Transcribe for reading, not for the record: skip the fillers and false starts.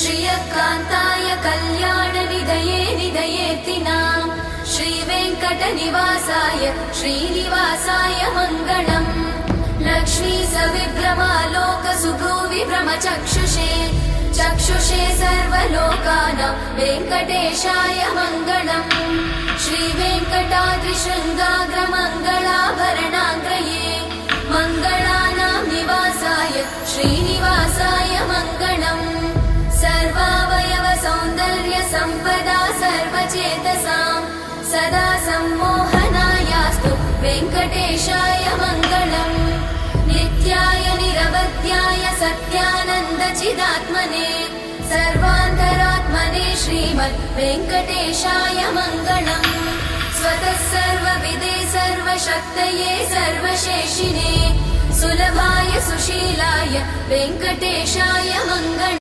श्रियकान्ताय कल्याणनिधये निधयेऽर्थिनाम् श्रीवेङ्कटनिवासाय श्रीनिवासाय मङ्गलम् लक्ष्मी सविभ्रमालोकसुभ्रूविभ्रमचक्षुषे चक्षुषे सर्वलोकानां वेङ्कटेशाय मङ्गलम् श्रीवेङ्कटाद्रिशृङ्गाग्रमङ्गलाभरणाग्रये मङ्गलानां निवासाय श्रीनिवासाय मङ्गलम् सर्वावयव सौन्दर्य सम्पदा सर्वचेतसां सदा सम्मोहनायास्तु वेङ्कटेशाय मङ्गलम् नित्याय निरवध्याय सत्यानन्दचिदात्मने सर्वान्तरात्मने श्रीमद् वेङ्कटेशाय मङ्गलम् स्वतः सर्वविदे सर्वशक्तये सर्वशेषिने सुलभाय सुशीलाय वेङ्कटेशाय मङ्गलम्।